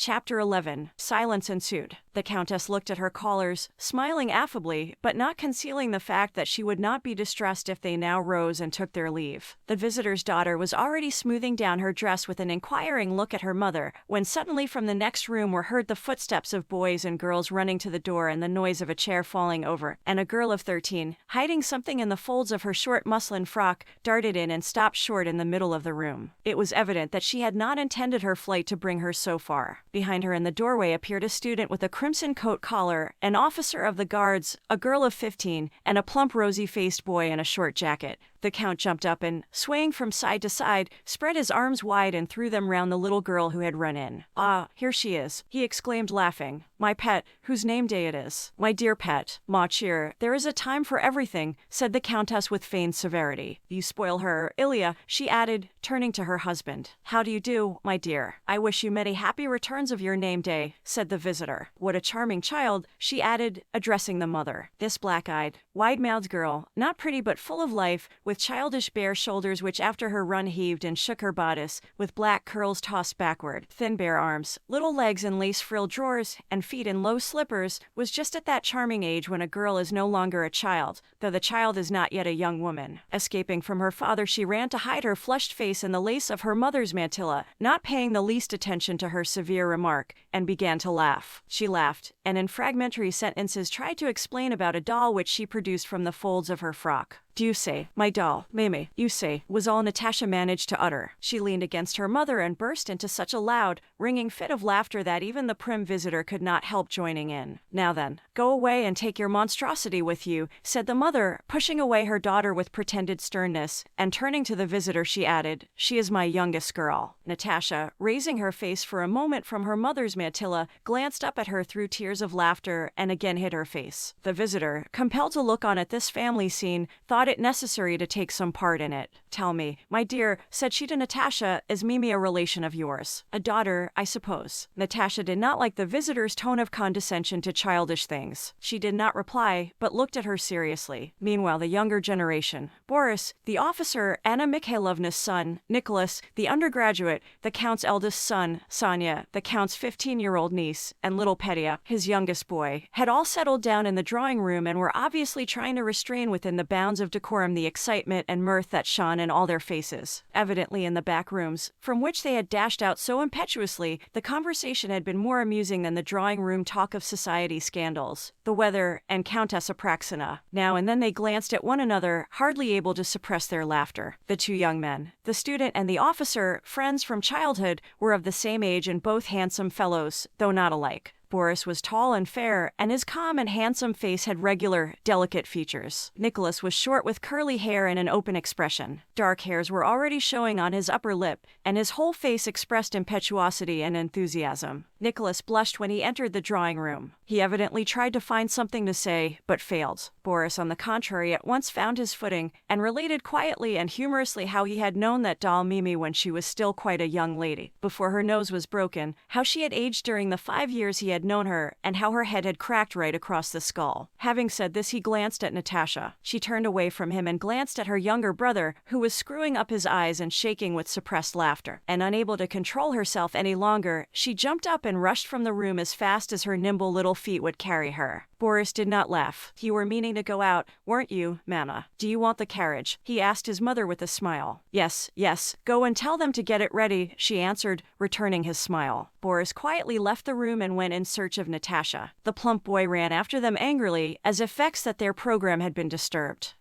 Chapter 11. Silence ensued. The Countess looked at her callers, smiling affably, but not concealing the fact that she would not be distressed if they now rose and took their leave. The visitor's daughter was already smoothing down her dress with an inquiring look at her mother, when suddenly from the next room were heard the footsteps of boys and girls running to the door and the noise of a chair falling over, and a girl of 13, hiding something in the folds of her short muslin frock, darted in and stopped short in the middle of the room. It was evident that she had not intended her flight to bring her so far. Behind her in the doorway appeared a student with a crimson coat collar, an officer of the guards, a girl of 15, and a plump rosy-faced boy in a short jacket. The Count jumped up and, swaying from side to side, spread his arms wide and threw them round the little girl who had run in. "Ah, here she is," he exclaimed, laughing. "My pet, whose name day it is." "My dear pet, ma chère, there is a time for everything," said the Countess with feigned severity. "You spoil her, Ilya," she added, turning to her husband. "How do you do, my dear? I wish you many happy returns of your name day," said the visitor. "What a charming child," she added, addressing the mother. This black-eyed, wide-mouthed girl, not pretty but full of life, with childish bare shoulders which after her run heaved and shook her bodice, with black curls tossed backward, thin bare arms, little legs in lace-frilled drawers, and feet in low slippers, was just at that charming age when a girl is no longer a child, though the child is not yet a young woman. Escaping from her father, she ran to hide her flushed face in the lace of her mother's mantilla, not paying the least attention to her severe remark, and began to laugh. She laughed, and in fragmentary sentences tried to explain about a doll which she produced from the folds of her frock. "Do you say, my doll, Mimi, you say," was all Natasha managed to utter. She leaned against her mother and burst into such a loud, ringing fit of laughter that even the prim visitor could not help joining in. "Now then, go away and take your monstrosity with you," said the mother, pushing away her daughter with pretended sternness, and turning to the visitor she added, "She is my youngest girl." Natasha, raising her face for a moment from her mother's mantilla, glanced up at her through tears of laughter and again hid her face. The visitor, compelled to look on at this family scene, thought it necessary to take some part in it. "Tell me, my dear," said she to Natasha, "is Mimi a relation of yours? A daughter, I suppose?" Natasha did not like the visitor's tone of condescension to childish things. She did not reply, but looked at her seriously. Meanwhile, the younger generation, Boris, the officer, Anna Mikhailovna's son, Nicholas, the undergraduate, the Count's eldest son, Sonia, the Count's 15-year-old niece, and little Petya, his youngest boy, had all settled down in the drawing room and were obviously trying to restrain within the bounds of decorum the excitement and mirth that shone in all their faces. Evidently in the back rooms, from which they had dashed out so impetuously, the conversation had been more amusing than the drawing-room talk of society scandals, the weather, and Countess Apraxina. Now and then they glanced at one another, hardly able to suppress their laughter. The two young men, the student and the officer, friends from childhood, were of the same age and both handsome fellows, though not alike. Boris was tall and fair, and his calm and handsome face had regular, delicate features. Nicholas was short with curly hair and an open expression. Dark hairs were already showing on his upper lip, and his whole face expressed impetuosity and enthusiasm. Nicholas blushed when he entered the drawing room. He evidently tried to find something to say, but failed. Boris, on the contrary, at once found his footing, and related quietly and humorously how he had known that doll Mimi when she was still quite a young lady, before her nose was broken, how she had aged during the 5 years he had known her, and how her head had cracked right across the skull. Having said this, he glanced at Natasha. She turned away from him and glanced at her younger brother, who was screwing up his eyes and shaking with suppressed laughter. And unable to control herself any longer, she jumped up and rushed from the room as fast as her nimble little feet would carry her. Boris did not laugh. "You were meaning to go out, weren't you, Mama? Do you want the carriage?" he asked his mother with a smile. "Yes, yes, go and tell them to get it ready," she answered, returning his smile. Boris quietly left the room and went in search of Natasha. The plump boy ran after them angrily, as if vexed that their program had been disturbed.